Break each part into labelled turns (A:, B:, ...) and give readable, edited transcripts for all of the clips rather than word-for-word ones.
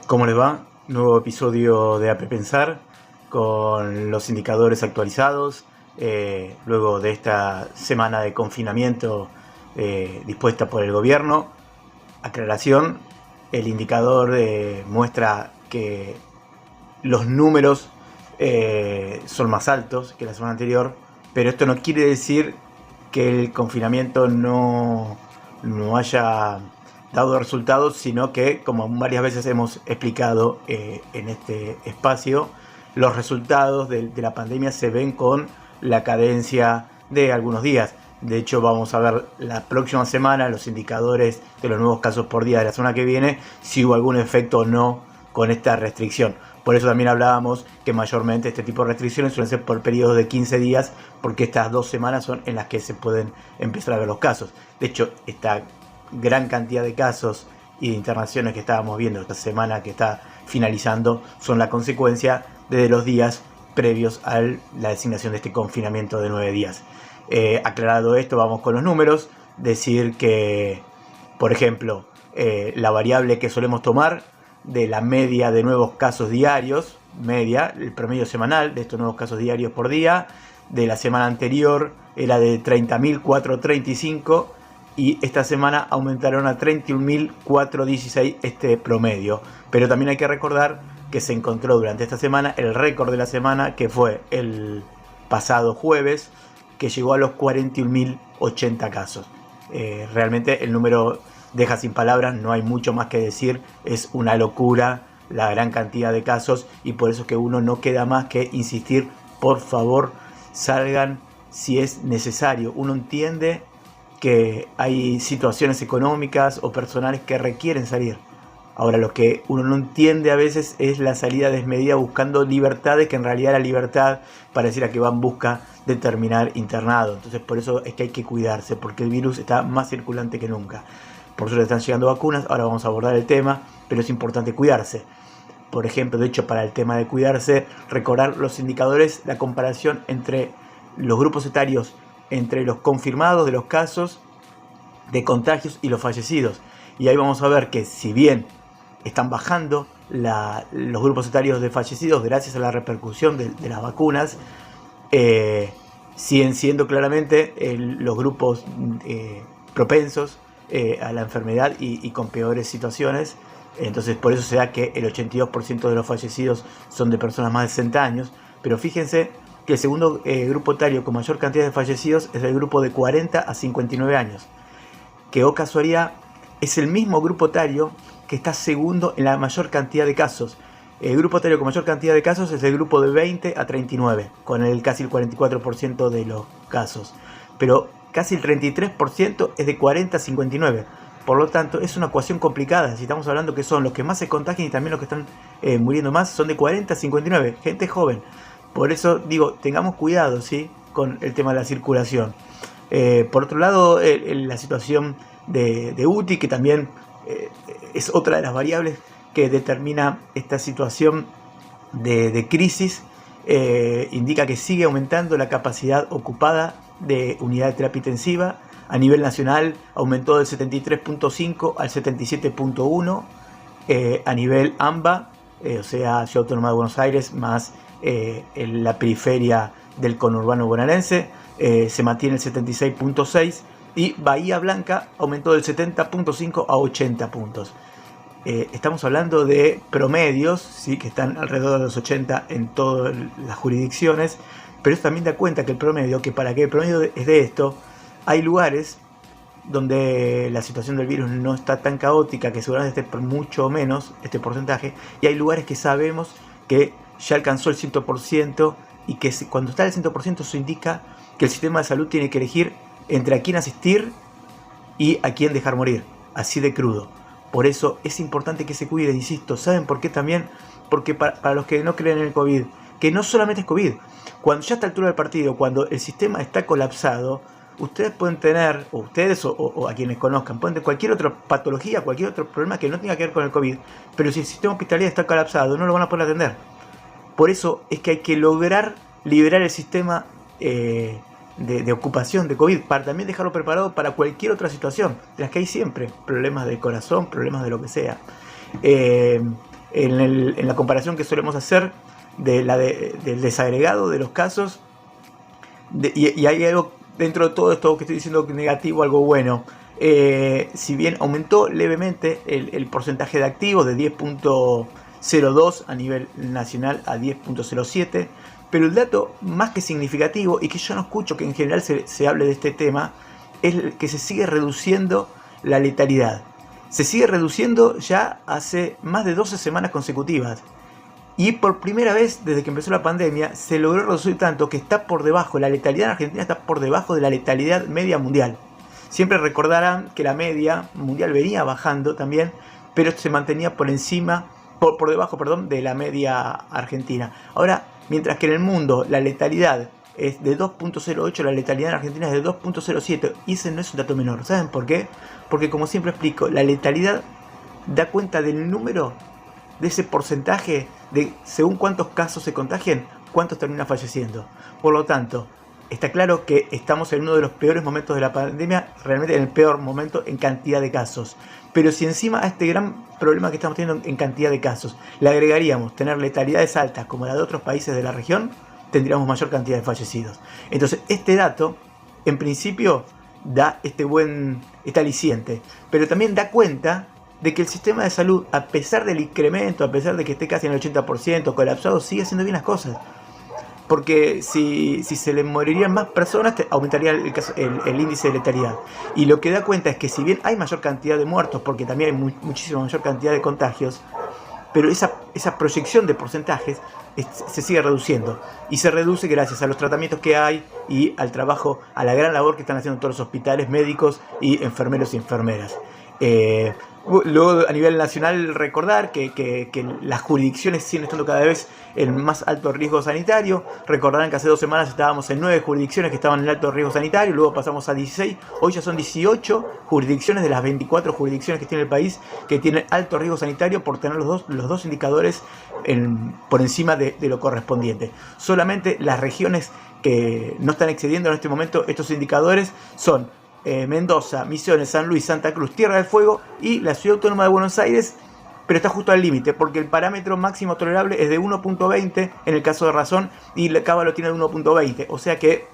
A: ¿Cómo les va? Nuevo episodio de AP Pensar con los indicadores actualizados luego de esta semana de confinamiento dispuesta por el gobierno. Aclaración, el indicador muestra que los números son más altos que la semana anterior, pero esto no quiere decir que el confinamiento no haya dado resultados, sino que, como varias veces hemos explicado en este espacio, los resultados de la pandemia se ven con la cadencia de algunos días. De hecho, vamos a ver la próxima semana los indicadores de los nuevos casos por día de la semana que viene, si hubo algún efecto o no con esta restricción. Por eso también hablábamos que mayormente este tipo de restricciones suelen ser por periodos de 15 días, porque estas 2 semanas son en las que se pueden empezar a ver los casos. De hecho, esta gran cantidad de casos y de internaciones que estábamos viendo esta semana que está finalizando son la consecuencia de los días previos a la designación de este confinamiento de 9 días. Aclarado esto, vamos con los números. Decir que, por ejemplo, la variable que solemos tomar de la media de nuevos casos diarios, el promedio semanal de estos nuevos casos diarios por día, de la semana anterior era de 30.435 y esta semana aumentaron a 31.416 este promedio. Pero también hay que recordar que se encontró durante esta semana el récord de la semana, que fue el pasado jueves, que llegó a los 41.080 casos. Realmente el número deja sin palabras, no hay mucho más que decir, es una locura la gran cantidad de casos, y por eso es que uno no queda más que insistir: por favor, salgan si es necesario. Uno entiende que hay situaciones económicas o personales que requieren salir. Ahora, lo que uno no entiende a veces es la salida desmedida buscando libertades, que en realidad la libertad pareciera que va en busca de terminar internado. Entonces, por eso es que hay que cuidarse, porque el virus está más circulante que nunca. Por eso le están llegando vacunas, ahora vamos a abordar el tema, pero es importante cuidarse. Por ejemplo, de hecho, para el tema de cuidarse, recordar los indicadores, la comparación entre los grupos etarios, entre los confirmados de los casos de contagios y los fallecidos. Y ahí vamos a ver que, si bien están bajando los grupos etarios de fallecidos gracias a la repercusión de las vacunas, siguen siendo claramente los grupos propensos a la enfermedad y con peores situaciones. Entonces, por eso se da que el 82% de los fallecidos son de personas más de 60 años. Pero fíjense que el segundo grupo etario con mayor cantidad de fallecidos es el grupo de 40 a 59 años, que, oh casualidad, es el mismo grupo etario que está segundo en la mayor cantidad de casos. El grupo etario con mayor cantidad de casos es el grupo de 20 a 39, con casi el 44% de los casos. Pero casi el 33% es de 40 a 59. Por lo tanto, es una ecuación complicada. Si estamos hablando que son los que más se contagian y también los que están muriendo más, son de 40 a 59, gente joven. Por eso digo, tengamos cuidado, ¿sí?, con el tema de la circulación. Por otro lado, la situación de UTI, que también es otra de las variables que determina esta situación de crisis, indica que sigue aumentando la capacidad ocupada de unidad de terapia intensiva. A nivel nacional aumentó del 73.5 al 77.1. A nivel AMBA, o sea, Ciudad Autónoma de Buenos Aires, más en la periferia del conurbano bonaerense, se mantiene el 76.6, y Bahía Blanca aumentó del 70.5 a 80 puntos. Estamos hablando de promedios, ¿sí?, que están alrededor de los 80 en todas las jurisdicciones, pero eso también da cuenta que el promedio, que para que el promedio es de esto, hay lugares donde la situación del virus no está tan caótica, que seguramente esté por mucho menos este porcentaje, y hay lugares que sabemos que ya alcanzó el 100%, y que cuando está al 100% eso indica que el sistema de salud tiene que elegir entre a quién asistir y a quién dejar morir, así de crudo. Por eso es importante que se cuiden, insisto. ¿Saben por qué también? Porque para los que no creen en el COVID, que no solamente es COVID, cuando ya a esta altura del partido, cuando el sistema está colapsado, ustedes pueden tener, o ustedes o a quienes conozcan, pueden tener cualquier otra patología, cualquier otro problema que no tenga que ver con el COVID, pero si el sistema hospitalario está colapsado, no lo van a poder atender. Por eso es que hay que lograr liberar el sistema de ocupación de COVID, para también dejarlo preparado para cualquier otra situación, de las que hay siempre, problemas de corazón, problemas de lo que sea. en la comparación que solemos hacer del desagregado de los casos, y hay algo dentro de todo esto que estoy diciendo negativo, algo bueno. Si bien aumentó levemente el porcentaje de activos de 10.02 a nivel nacional a 10.07, pero el dato más que significativo, y que yo no escucho que en general se hable de este tema, es que se sigue reduciendo la letalidad. Se sigue reduciendo ya hace más de 12 semanas consecutivas. Y por primera vez desde que empezó la pandemia se logró reducir tanto que está por debajo, la letalidad en Argentina está por debajo de la letalidad media mundial. Siempre recordarán que la media mundial venía bajando también, pero se mantenía por debajo de la media argentina. Ahora, mientras que en el mundo la letalidad es de 2.08, la letalidad en Argentina es de 2.07, y ese no es un dato menor. ¿Saben por qué? Porque, como siempre explico, la letalidad da cuenta del número, de ese porcentaje de según cuántos casos se contagian, cuántos terminan falleciendo. Por lo tanto, está claro que estamos en uno de los peores momentos de la pandemia, realmente en el peor momento en cantidad de casos. Pero si encima a este gran problema que estamos teniendo en cantidad de casos le agregaríamos tener letalidades altas como la de otros países de la región, tendríamos mayor cantidad de fallecidos. Entonces, este dato, en principio, da este aliciente, pero también da cuenta de que el sistema de salud, a pesar del incremento, a pesar de que esté casi en el 80% colapsado, sigue haciendo bien las cosas. Porque si se le morirían más personas, aumentaría el índice de letalidad. Y lo que da cuenta es que si bien hay mayor cantidad de muertos, porque también hay muchísima mayor cantidad de contagios, pero esa proyección de porcentajes se sigue reduciendo. Y se reduce gracias a los tratamientos que hay y al trabajo, a la gran labor que están haciendo todos los hospitales, médicos y enfermeros y enfermeras. Luego, a nivel nacional, recordar que las jurisdicciones siguen estando cada vez en más alto riesgo sanitario. Recordarán que hace 2 semanas estábamos en 9 jurisdicciones que estaban en alto riesgo sanitario, luego pasamos a 16, hoy ya son 18 jurisdicciones de las 24 jurisdicciones que tiene el país que tienen alto riesgo sanitario por tener los dos indicadores por encima de lo correspondiente. Solamente las regiones que no están excediendo en este momento estos indicadores son Mendoza, Misiones, San Luis, Santa Cruz, Tierra del Fuego y la Ciudad Autónoma de Buenos Aires, pero está justo al límite, porque el parámetro máximo tolerable es de 1.20 en el caso de Razón, y la Cava lo tiene de 1.20, o sea que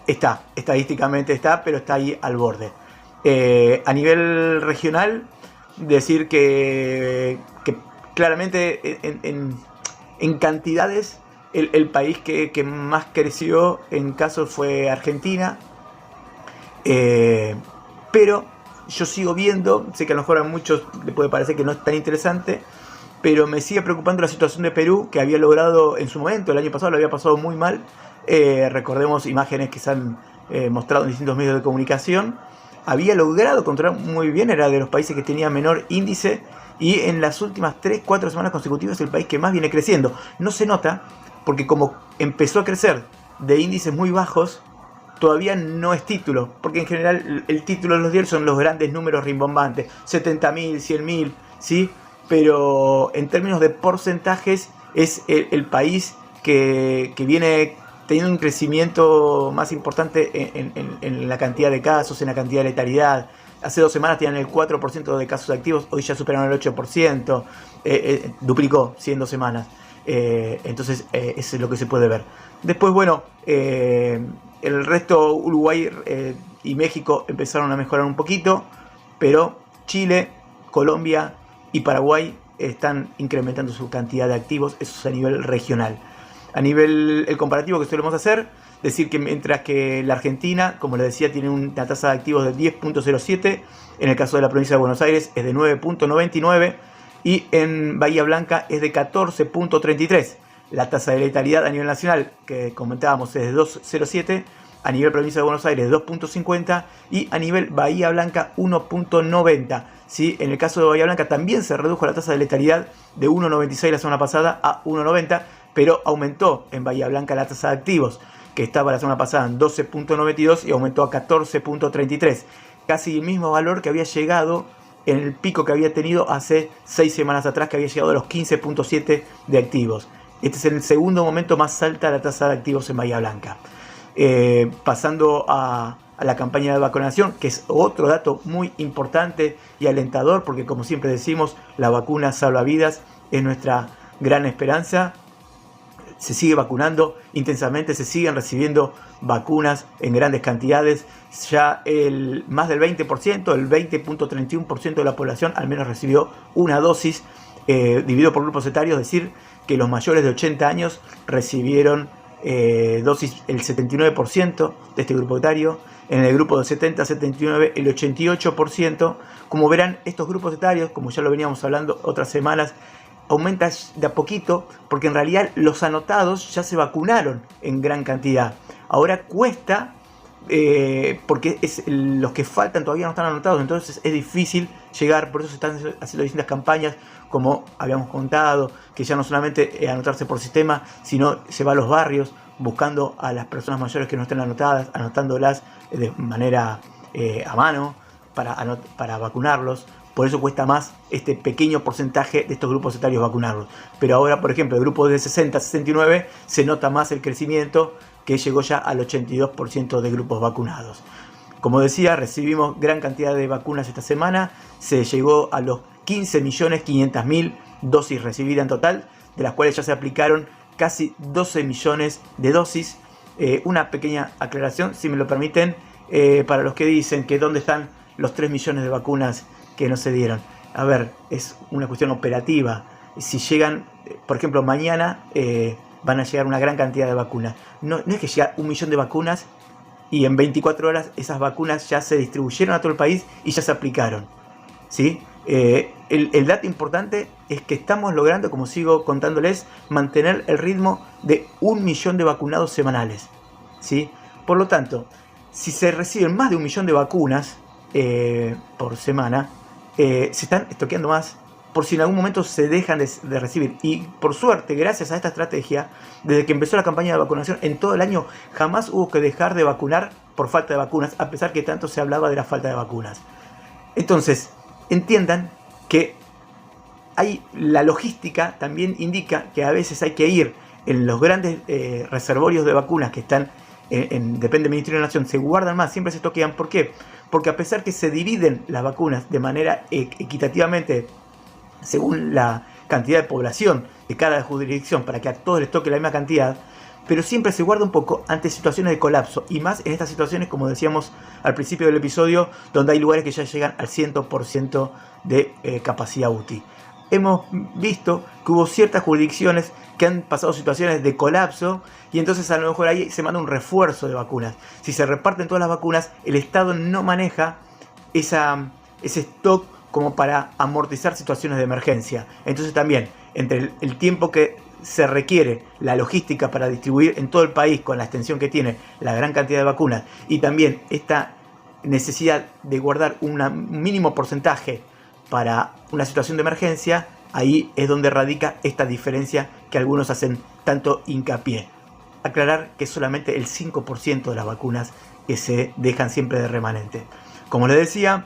A: estadísticamente pero está ahí al borde. A nivel regional, decir que claramente en cantidades el país que más creció en casos fue Argentina. Pero yo sigo viendo, sé que a lo mejor a muchos les puede parecer que no es tan interesante, pero me sigue preocupando la situación de Perú, que había logrado en su momento, el año pasado lo había pasado muy mal. Recordemos imágenes que se han mostrado en distintos medios de comunicación. Había logrado controlar muy bien, era de los países que tenía menor índice, y en las últimas 3-4 semanas consecutivas es el país que más viene creciendo. No se nota, porque como empezó a crecer de índices muy bajos, todavía no es título, porque en general el título de los diarios son los grandes números rimbombantes, 70.000, 100.000, ¿sí? Pero en términos de porcentajes es el país que viene teniendo un crecimiento más importante en la cantidad de casos, en la cantidad de letalidad. Hace 2 semanas tenían el 4% de casos activos, hoy ya superaron el 8%, duplicó, sí, en 2 semanas. Entonces eso es lo que se puede ver. Después, bueno, el resto, Uruguay y México empezaron a mejorar un poquito, pero Chile, Colombia y Paraguay están incrementando su cantidad de activos. Eso es a nivel regional. A nivel el comparativo que solemos hacer, decir que mientras que la Argentina, como les decía, tiene una tasa de activos de 10.07, en el caso de la provincia de Buenos Aires es de 9.99 y en Bahía Blanca es de 14.33. La tasa de letalidad a nivel nacional, que comentábamos, es de 2.07, a nivel provincia de Buenos Aires 2.50 y a nivel Bahía Blanca 1.90. ¿Sí? En el caso de Bahía Blanca también se redujo la tasa de letalidad de 1.96 la semana pasada a 1.90, pero aumentó en Bahía Blanca la tasa de activos, que estaba la semana pasada en 12.92 y aumentó a 14.33. Casi el mismo valor que había llegado en el pico que había tenido hace 6 semanas atrás, que había llegado a los 15.7 de activos. Este es el segundo momento más alta de la tasa de activos en Bahía Blanca. Pasando a la campaña de vacunación, que es otro dato muy importante y alentador, porque como siempre decimos, la vacuna salva vidas es nuestra gran esperanza. Se sigue vacunando intensamente, se siguen recibiendo vacunas en grandes cantidades. Ya más del 20%, el 20.31% de la población al menos recibió una dosis, dividido por grupos etarios, es decir, que los mayores de 80 años recibieron dosis el 79% de este grupo etario. En el grupo de 70 a 79 el 88%. Como verán, estos grupos etarios, como ya lo veníamos hablando otras semanas, aumenta de a poquito, porque en realidad los anotados ya se vacunaron en gran cantidad. Ahora cuesta, porque los que faltan todavía no están anotados, entonces es difícil llegar. Por eso se están haciendo distintas campañas, como habíamos contado, que ya no solamente anotarse por sistema, sino se va a los barrios buscando a las personas mayores que no estén anotadas, anotándolas de manera a mano para vacunarlos. Por eso cuesta más este pequeño porcentaje de estos grupos etarios vacunarlos. Pero ahora, por ejemplo, el grupo de 60 a 69 se nota más el crecimiento, que llegó ya al 82% de grupos vacunados. Como decía, recibimos gran cantidad de vacunas esta semana. Se llegó a los 15.500.000 dosis recibidas en total, de las cuales ya se aplicaron casi 12 millones de dosis. Una pequeña aclaración, si me lo permiten, para los que dicen que dónde están los 3 millones de vacunas que no se dieron. A ver, es una cuestión operativa. Si llegan, por ejemplo, mañana van a llegar una gran cantidad de vacunas. No es que llega 1 millón de vacunas y en 24 horas esas vacunas ya se distribuyeron a todo el país y ya se aplicaron, ¿sí? El dato importante es que estamos logrando, como sigo contándoles, mantener el ritmo de 1 millón de vacunados semanales, ¿sí? Por lo tanto, si se reciben más de 1 millón de vacunas por semana, se están estoqueando más por si en algún momento se dejan de recibir. Y por suerte, gracias a esta estrategia, desde que empezó la campaña de vacunación en todo el año, jamás hubo que dejar de vacunar por falta de vacunas, a pesar que tanto se hablaba de la falta de vacunas. Entonces, entiendan que la logística también indica que a veces hay que ir en los grandes reservorios de vacunas que están depende del Ministerio de la Nación, se guardan más, siempre se estoquean. ¿Por qué? Porque a pesar que se dividen las vacunas de manera equitativamente según la cantidad de población de cada jurisdicción, para que a todos les toque la misma cantidad, pero siempre se guarda un poco ante situaciones de colapso, y más en estas situaciones, como decíamos al principio del episodio, donde hay lugares que ya llegan al 100% de capacidad UTI. Hemos visto que hubo ciertas jurisdicciones que han pasado situaciones de colapso, y entonces a lo mejor ahí se manda un refuerzo de vacunas. Si se reparten todas las vacunas, el Estado no maneja ese stock como para amortizar situaciones de emergencia. Entonces también, entre el tiempo que se requiere, la logística para distribuir en todo el país con la extensión que tiene la gran cantidad de vacunas, y también esta necesidad de guardar un mínimo porcentaje para una situación de emergencia, ahí es donde radica esta diferencia que algunos hacen tanto hincapié. Aclarar que es solamente el 5% de las vacunas que se dejan siempre de remanente. Como les decía,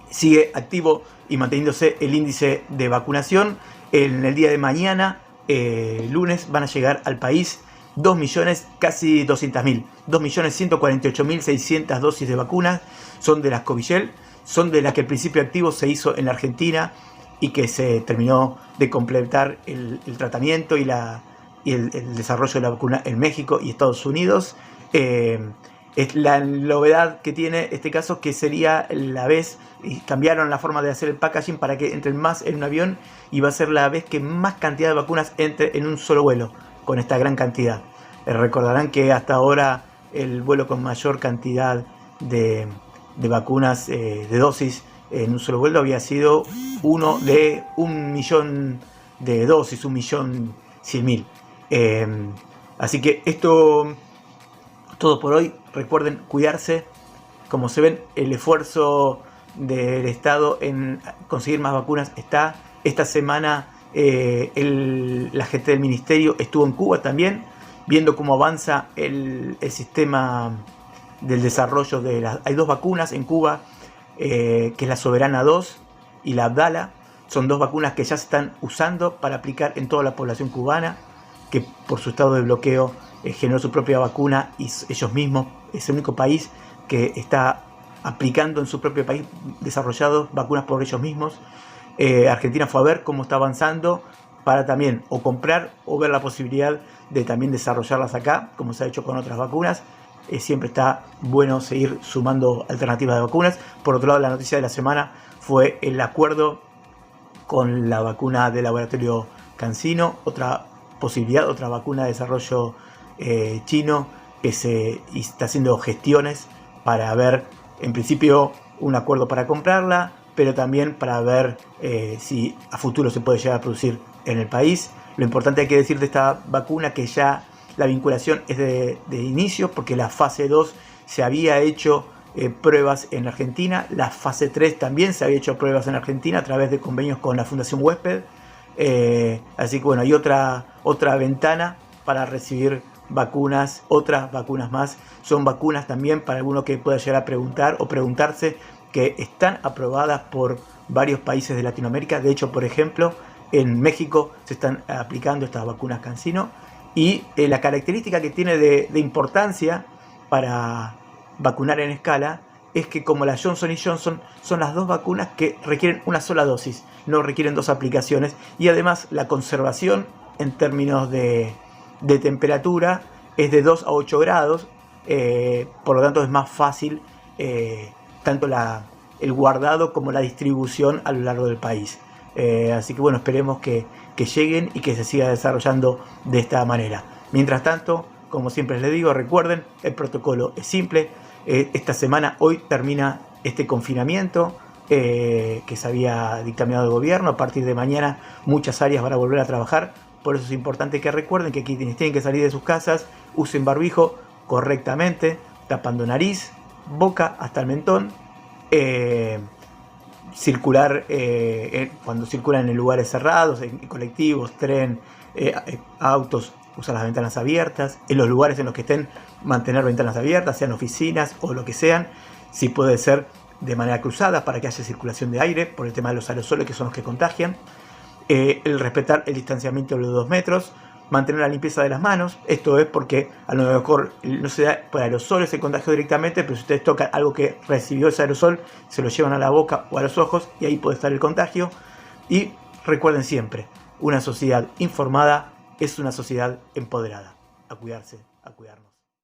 A: sigue activo y manteniéndose el índice de vacunación. En el día de mañana, lunes, van a llegar al país 2 millones, casi 200.000, 2.148.600 dosis de vacunas. Son de las Covishield, son de las que el principio activo se hizo en la Argentina y que se terminó de completar el tratamiento y el desarrollo de la vacuna en México y Estados Unidos. Es la novedad que tiene este caso, que sería la vez, y cambiaron la forma de hacer el packaging para que entren más en un avión, y va a ser la vez que más cantidad de vacunas entre en un solo vuelo, con esta gran cantidad. Recordarán que hasta ahora el vuelo con mayor cantidad de vacunas, de dosis en un solo vuelo, había sido uno de 1 millón de dosis, 1.100.000. Así que esto, todo por hoy. Recuerden cuidarse. Como se ven, el esfuerzo del Estado en conseguir más vacunas está. Esta semana la gente del Ministerio estuvo en Cuba también, viendo cómo avanza el sistema del desarrollo de hay 2 vacunas en Cuba, que es la Soberana 2 y la Abdala. Son 2 vacunas que ya se están usando para aplicar en toda la población cubana, que por su estado de bloqueo generó su propia vacuna, y ellos mismos es el único país que está aplicando en su propio país desarrollado vacunas por ellos mismos. Argentina fue a ver cómo está avanzando para también o comprar o ver la posibilidad de también desarrollarlas acá, como se ha hecho con otras vacunas. Siempre está bueno seguir sumando alternativas de vacunas. Por otro lado, la noticia de la semana fue el acuerdo con la vacuna del laboratorio CanSino, otra posibilidad, otra vacuna de desarrollo chino que se está haciendo gestiones para ver, en principio, un acuerdo para comprarla, pero también para ver si a futuro se puede llegar a producir en el país. Lo importante hay que decir de esta vacuna que ya la vinculación es de inicio, porque la fase 2 se había hecho pruebas en Argentina, la fase 3 también se había hecho pruebas en Argentina a través de convenios con la Fundación Huésped. Así que bueno, hay otra ventana para recibir vacunas, otras vacunas más. Son vacunas también para alguno que pueda llegar a preguntar o preguntarse, que están aprobadas por varios países de Latinoamérica. De hecho, por ejemplo, en México se están aplicando estas vacunas CanSino, y la característica que tiene de importancia para vacunar en escala es que, como la Johnson & Johnson, son las dos vacunas que requieren una sola dosis, no requieren dos aplicaciones, y además la conservación en términos de temperatura es de 2 a 8 grados, por lo tanto es más fácil tanto el guardado como la distribución a lo largo del país. Así que bueno, esperemos que lleguen y que se siga desarrollando de esta manera. Mientras tanto, como siempre les digo, recuerden, el protocolo es simple. Esta semana, hoy termina este confinamiento que se había dictaminado el gobierno. A partir de mañana muchas áreas van a volver a trabajar. Por eso es importante que recuerden que quienes tienen que salir de sus casas usen barbijo correctamente, tapando nariz, boca hasta el mentón. Circular cuando circulan en lugares cerrados, en colectivos, tren, autos, usar las ventanas abiertas. En los lugares en los que estén, mantener ventanas abiertas, sean oficinas o lo que sean, si puede ser de manera cruzada para que haya circulación de aire, por el tema de los aerosoles, que son los que contagian. El respetar el distanciamiento de los 2 metros, mantener la limpieza de las manos. Esto es porque a lo mejor no se da por aerosoles el contagio directamente, pero si ustedes tocan algo que recibió ese aerosol, se lo llevan a la boca o a los ojos y ahí puede estar el contagio. Y recuerden siempre, una sociedad informada es una sociedad empoderada. A cuidarse, a cuidarnos.